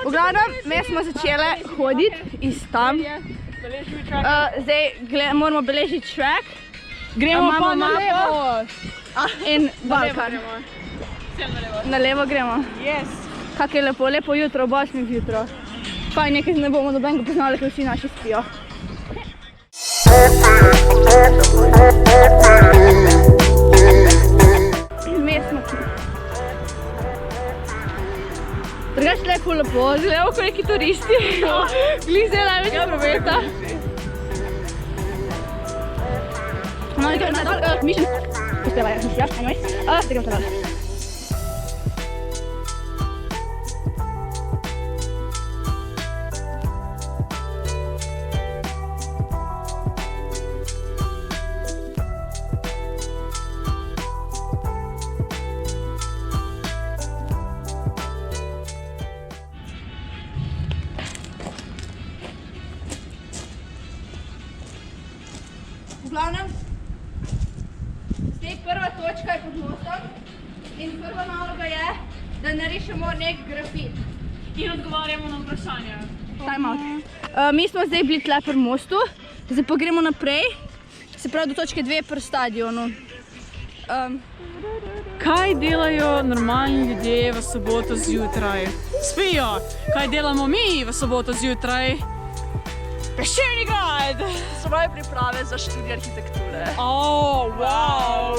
V glavnem, mi smo začele hoditi iz tam. Zdaj moramo beležiti track. Gremo pa na levo. In Balkan. Na levo gremo. Kak je lepo, lepo jutro, ob 8 jutro. Pa nekaj ne bomo nobenega poznali, ker vsi naši spijo. Drugač je lepo lepo, zelo kot neki turisti. Glih zdaj največ prometa. No, nekaj nadal, mišljen. Uspevajo, mislijo, anyway. Zdaj gremo nadal. V glavnem, zdaj prva točka je pod mostom in prva naloga je, da narišemo nek grafit. In odgovarjamo na vprašanja. Time out. Mi smo zdaj bili tle pri mostu, zdaj pa gremo naprej, se pravi do točke 2 pri stadionu. Kaj delajo normalni ljudje v soboto zjutraj? Spijo! Kaj delamo mi v soboto zjutraj? Prešerni grad! So moje priprave za študij arhitekture. Wow!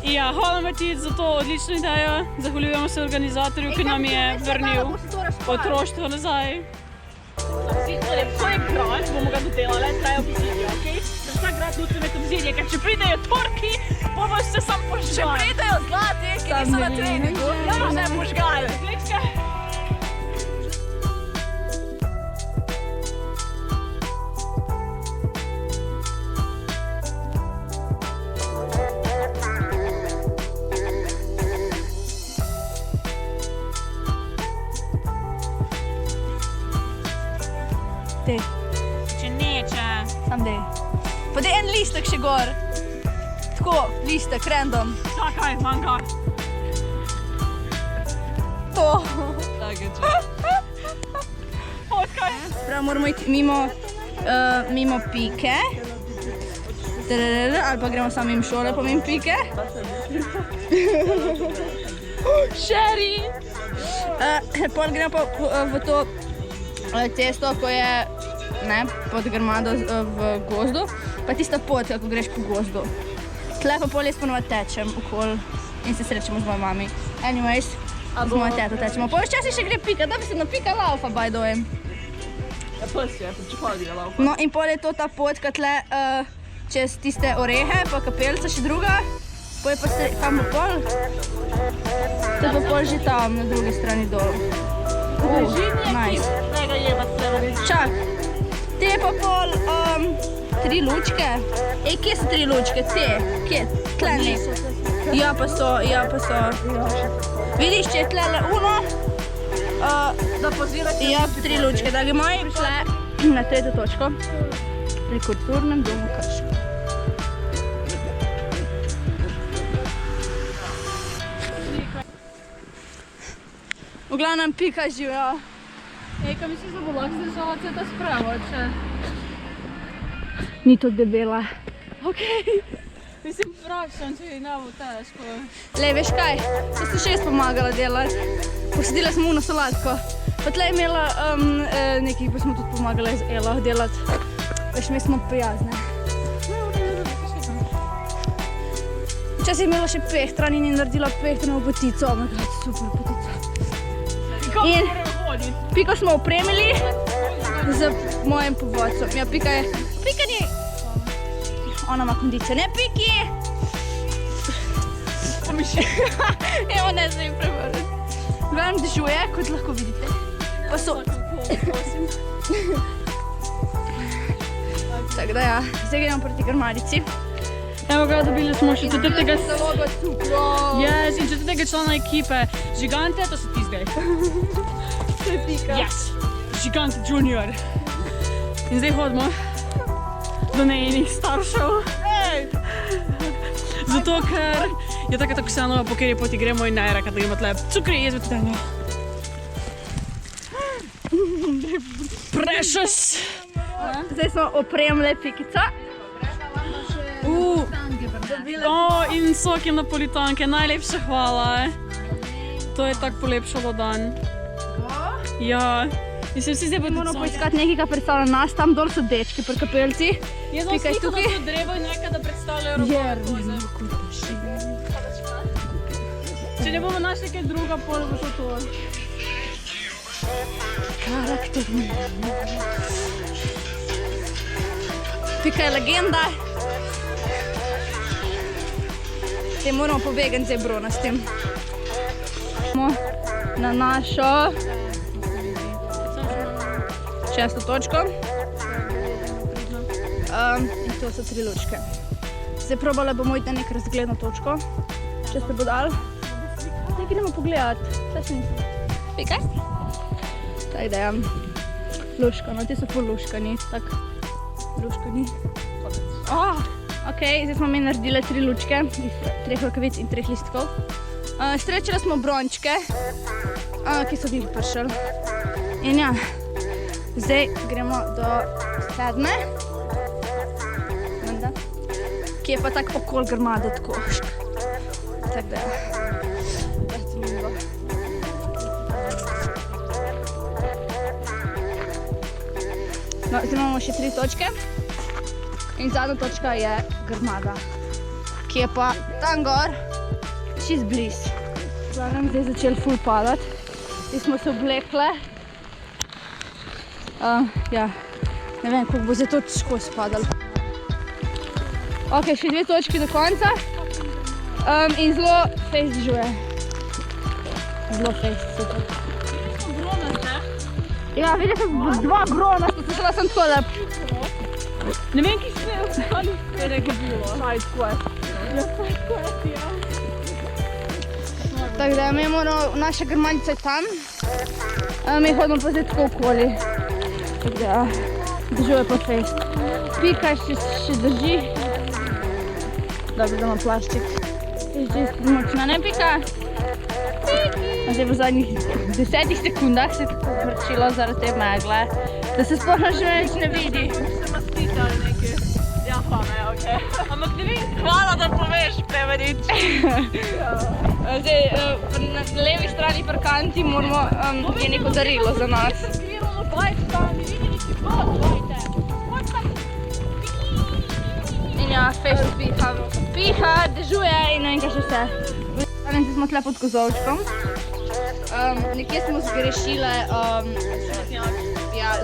Ja, hvala ti za to odlično idejo. Zahvaljujemo se organizatorju, ki nam je vrnil otroštvo nazaj. To je grad, bomo ga dodelali, traje obzidje, okej? Vsak grad nutri nek obzidje, ker če pridejo Turki, bomo se sam požgali. Če pridejo zlati, ki niso na treningu, bomo se požgali. Dej. Če neče. Sam dej. Pa dej en listek še gor. Tako, listek, random. Čakaj, manjka. To. Tako je če. Potkaj. Prav, moramo iti mimo pike. Ali pa gremo samo mimo šole pa mimo pike. Sherry! Pol gremo pa v to cesto, ko je pod grmado v gozdu, pa tista pot, ko greš po gozdu. Tle pa pol jaz ponovno tečem okoli in se srečamo z mojo mami. Anyways, z mojo teto tečemo. Pol včasih še gre pika, da bi se napika laufa, by the way. Ja, pes je, pričakoval bi ga laufa. No in pol je to ta pot, ka tle čez tiste orehe, pa kapelica še druga. Pol je pa kam bo pol? To je pa pol že tam, na drugi strani dol. Nice. Tega jeba se. Čak, te pa pol 3 lučke. Ej, kje so 3 lučke? Te, kje? Tle nek. Ja pa so. Vidiš, če je tle uno, Da pozirate. ja, 3 lučke. Dragi moji, tle na tretjo točko. Pri kulturnem domu Krško. V glavnem pika živijo. Ej, kaj misliš, da bo lahko zdržala cel ta spravo, če? Ni to debela. Okej. Mislim, vprašam, če je ne bo težko. Lej, veš kaj? To si še jaz pomagala delati. Posadila smo uno salatko. Pa tle je imela nekaj, pa smo tudi pomagali z Elo delati. Veš, mi smo prijazne. Včasih je imela še pehtran in je naredila pehtrano potico. Oh my god, super potica. In piko smo opremili z mojim povodcem. Ja, pika je... Pika ni... Ona ima kondicijo. Ne, Piki! Evo, ne znam prevrati. Gledam, dežuje, kot lahko vidite. Pa so... Tako da ja, zdaj gremo proti Grmadici. Evo ga, dobili smo še četrtega... Zalogo cukro. Yes, in četrtega člana ekipe. Žigante, to so ti zdaj. To je Pika. Yes! Žigante junior. In zdaj hodimo do njenih staršev. Zato, ker je tako vseeno, po kateri poti gremo in ne reka, da gremo tle cukri jezveti tega. Precious. Zdaj smo opremili pikico. In soki napolitanke, najlepša hvala. To je tako polepšalo dan. Ja. In se vsi zdaj bodo Moramo poiskati nekaj, kar predstavlja nas. Tam dol so dečki pri kapelci. Jaz Pika je tukaj. to drevo in nekaj, da predstavljajo roboto. Če ne bomo našli kaj druga, pol bo to. Karakterni. Pika je legenda. Te moramo pobegati zdaj brona s tem. Na našo 6. točko. In to so 3 lučke. Zdaj probala bomo iti na nek razgledno točko. Če se bo dal. Nekaj idemo pogledati. Vse še nisem. Pika? Tako da je luška, no te so pol luškani. Tak, luškani. Ok, zdaj smo mi naredili 3 lučke iz 3 rokavic in 3 listkov. Srečali smo brončke, ki so bili prišli. In ja, zdaj gremo do 7. Ki je pa tako okoli grmade tako. Tako da je. No, zdaj imamo še 3 točke. In zadnja točka je grmada, ki je pa tam gor, čist bliz. Zdaj začeli ful padati. Zdaj smo se oblekle. Ja, ne vem, koliko bo zdaj to skozi padalo. Ok, še 2 točki do konca. In zelo fejst dežuje. Zelo fejst, super. Ja, videl sem 2 brona, so se šla sem tako lep. Ne vem, ki se je ostali, kaj je bilo. Side quest. Ja, side quest, ja. Tako da mi moramo, naša grmadica je tam. Mi hodimo pa zdaj tako okoli. Tako da držuje pa fejst. Pika še drži. Dobro, da ima plašček. Je čisto močna, ne Pika? A zdaj v zadnjih 10 sekundah se je tako vrčilo zaradi te megle, da se sploh več ne vidi. Se mastite ali nekaj. Ja, pa ne, okej. Ampak ne vem, hvala, da poveš, prevedič. Zdaj, na levi strani pri kanti moramo, je neko darilo za nas. Gledamo bajt tam, ne vidi niti bod, bajte. In ja, fejst piha, dežuje in ne vem kaj še vse. Zdaj smo tle pod kozovčkom. Nekje smo zgrešile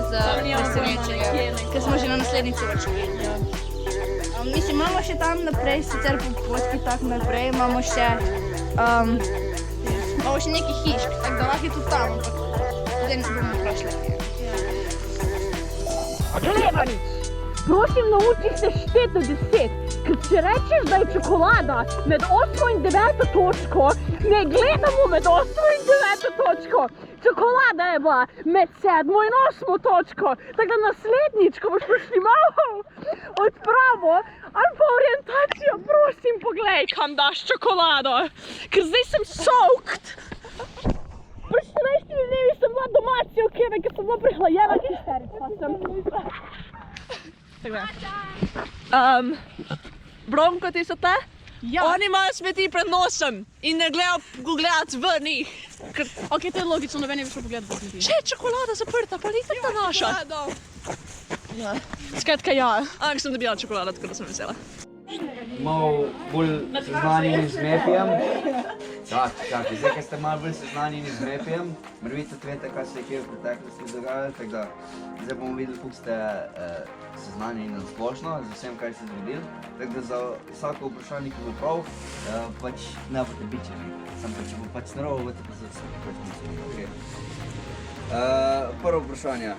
z presenečenjem, ker smo že na naslednji točki. Mislim, imamo še tam naprej, sicer po potki tako naprej, imamo še nekaj hišk, tako da lahko je tudi tam, ampak zdaj ne bomo prošli. Glebanič, prosim, nauči se šteti do 10, ker če rečeš, da je čokolada med 8. in 9. točko, ne gledamo med 8. in 9. točko. Čokolada je bila med 7. in 8. točko, tako da naslednjič, ko boš prišli malo odpravo ali pa orientacijo, prosim, poglej, kam daš čokolado, ker zdaj sem soaked. Pred 14 dnevi sem bila doma cel keve, ker sem bila prehlajena, histerična sem. Bronko, ti so te? Ja. Oni imajo smeti pred nosom in ne gledajo v njih. Ok, to je logično, noben je šel pogledat, da smeti. Če je čokolada zaprta, pa ni ta naša. Ja. Skratka, ja. Ampak sem dobila čokolado, tako da sem vesela. Malo bolj seznanjeni z Mepijem. Čakaj, zdaj, ker ste malo bolj seznanjeni z Mepijem, mrvice tvete, kaj se je kje v preteklosti dogajalo, tako da zdaj bomo videli, koliko ste seznanjeni na splošno, z vsem, kaj se je zgodilo. Tako da za vsako vprašanje, ki bo prav, pač ne boste bičeni. Samo pa, če bo pač narovo, boste pa se pač mislili. Prvo vprašanje.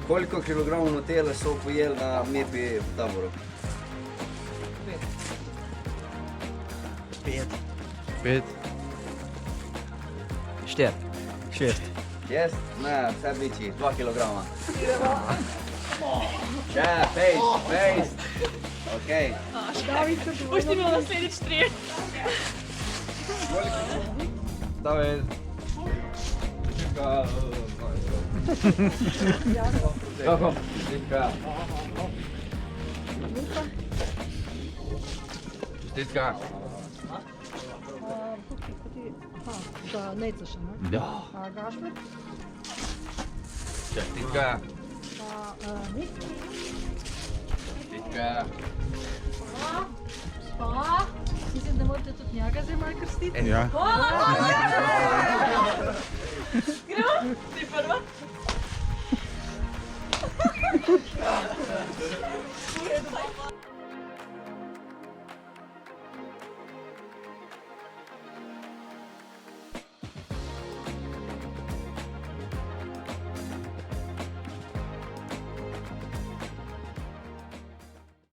Koliko kilogramov nutele so pojeli na Mepi v Taboru? 5. 4. 6. Yes? Ne, vse biči, 2 kilograma. Še, fejst. Okej. Pusti mi naslednjič 3. David. čestitka. Kako? Čestitka. Čestitka. Za Nejca še, ne? Ja. Gašper, Čestitka. Nik, Čestitka. pa, mislim, da morate tudi njega zdaj malo krstiti. Ja. Ti prva?